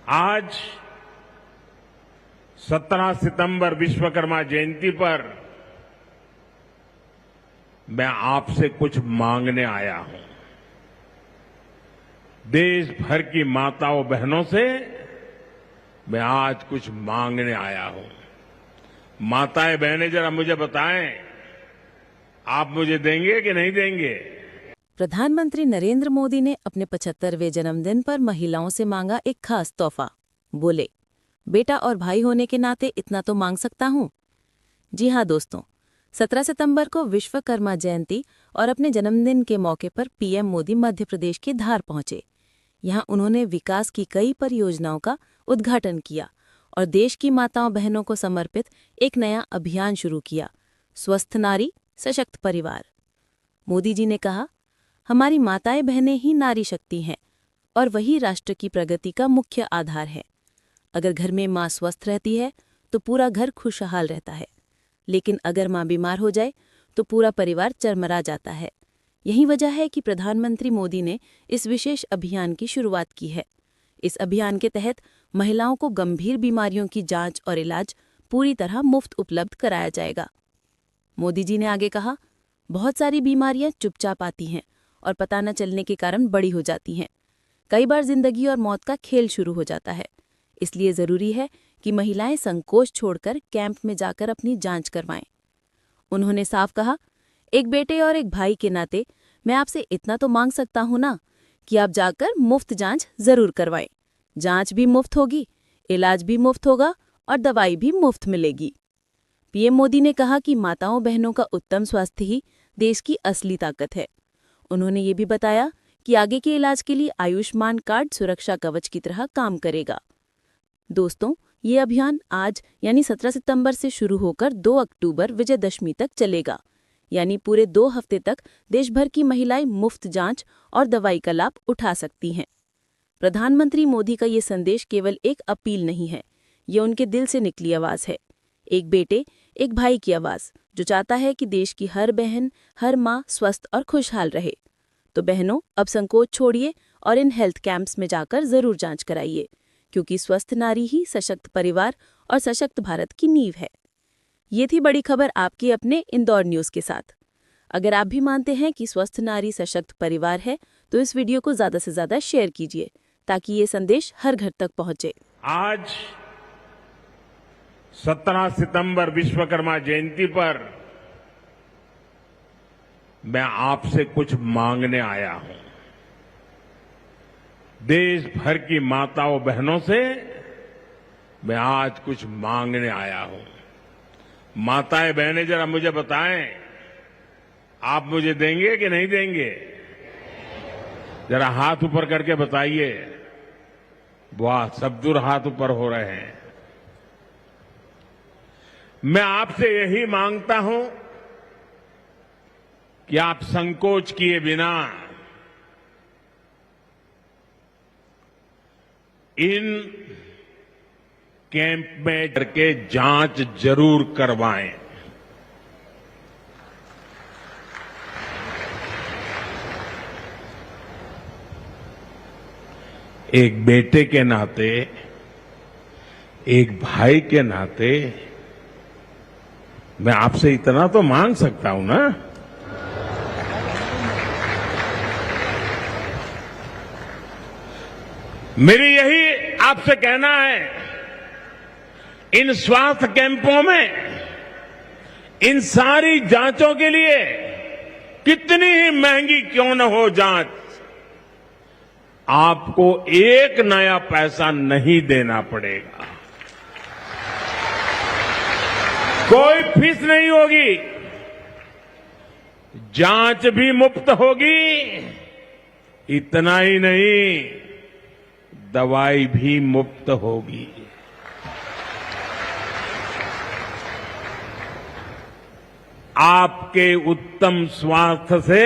आज 17 सितंबर विश्वकर्मा जयंती पर मैं आपसे कुछ मांगने आया हूं। देश भर की माताओं बहनों से मैं आज कुछ मांगने आया हूं। माताएं बहनें जरा मुझे बताएं, आप मुझे देंगे कि नहीं देंगे? प्रधानमंत्री नरेंद्र मोदी ने अपने 75वें जन्मदिन पर महिलाओं से मांगा एक खास तोहफा। बोले, बेटा और भाई होने के नाते इतना तो मांग सकता हूं। जी हां दोस्तों, 17 सितंबर को विश्वकर्मा जयंती और अपने जन्मदिन के मौके पर पीएम मोदी मध्य प्रदेश के धार पहुंचे। यहां उन्होंने विकास की कई परियोजनाओं का उद्घाटन किया और देश की माताओं बहनों को समर्पित एक नया अभियान शुरू किया, स्वस्थ नारी सशक्त परिवार। मोदी जी ने कहा, हमारी माताएं बहनें ही नारी शक्ति हैं और वही राष्ट्र की प्रगति का मुख्य आधार है। अगर घर में मां स्वस्थ रहती है तो पूरा घर खुशहाल रहता है, लेकिन अगर मां बीमार हो जाए तो पूरा परिवार चरमरा जाता है। यही वजह है कि प्रधानमंत्री मोदी ने इस विशेष अभियान की शुरुआत की है। इस अभियान के तहत महिलाओं को गंभीर बीमारियों की जांच और इलाज पूरी तरह मुफ्त उपलब्ध कराया जाएगा। मोदी जी ने आगे कहा, बहुत सारी बीमारियां चुपचाप आती हैं और पता न चलने के कारण बड़ी हो जाती हैं। कई बार जिंदगी और मौत का खेल शुरू हो जाता है। इसलिए जरूरी है कि महिलाएं संकोच छोड़कर कैंप में जाकर अपनी जांच करवाएं। उन्होंने साफ कहा, एक बेटे और एक भाई के नाते मैं आपसे इतना तो मांग सकता हूं ना कि आप जाकर मुफ्त जांच जरूर करवाएं। जांच भी मुफ्त होगी, इलाज भी मुफ्त होगा और दवाई भी मुफ्त मिलेगी। पीएम मोदी ने कहा कि माताओं बहनों का उत्तम स्वास्थ्य ही देश की असली ताकत है। उन्होंने ये भी बताया कि आगे के इलाज के लिए आयुष्मान कार्ड सुरक्षा कवच की तरह काम करेगा। दोस्तों, ये अभियान आज यानी 17 सितंबर से शुरू होकर 2 अक्टूबर विजयदशमी तक चलेगा। यानी पूरे 2 हफ्ते तक देश भर की महिलाएं मुफ्त जांच और दवाई का लाभ उठा सकती हैं। प्रधानमंत्री मोदी का ये संदेश केवल एक अपील नहीं है, ये उनके दिल से निकली आवाज है। एक बेटे, एक भाई की आवाज, जो चाहता है कि देश की हर बहन, हर माँ स्वस्थ और खुशहाल रहे। तो बहनों, अब संकोच छोड़िए और इन हेल्थ कैंप्स में जाकर जरूर जांच कराइए, क्योंकि स्वस्थ नारी ही सशक्त परिवार और सशक्त भारत की नींव है। ये थी बड़ी खबर आपके अपने इंदौर न्यूज के साथ। अगर आप भी मानते हैं कि स्वस्थ नारी सशक्त परिवार है, तो इस वीडियो को ज्यादा से ज्यादा शेयर कीजिए ताकि ये संदेश हर घर तक पहुंचे। आज 17 सितंबर विश्वकर्मा जयंती पर मैं आपसे कुछ मांगने आया हूं। देश भर की माताओं बहनों से मैं आज कुछ मांगने आया हूं। माताएं बहनें जरा मुझे बताएं, आप मुझे देंगे कि नहीं देंगे? जरा हाथ ऊपर करके बताइए। वाह, सब दूर हाथ ऊपर हो रहे हैं। मैं आपसे यही मांगता हूं कि आप संकोच किए बिना इन कैंप में करके जांच जरूर करवाएं। एक बेटे के नाते, एक भाई के नाते मैं आपसे इतना तो मांग सकता हूं ना। मेरी यही आपसे कहना है, इन स्वास्थ्य कैंपों में इन सारी जांचों के लिए कितनी ही महंगी क्यों न हो जांच, आपको एक नया पैसा नहीं देना पड़ेगा। कोई फीस नहीं होगी, जांच भी मुफ्त होगी। इतना ही नहीं, दवाई भी मुफ्त होगी। आपके उत्तम स्वास्थ्य से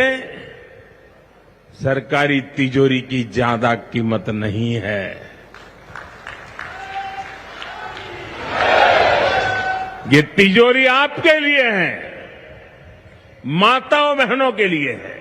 सरकारी तिजोरी की ज्यादा कीमत नहीं है। ये तिजोरी आपके लिए है, माताओं बहनों के लिए है।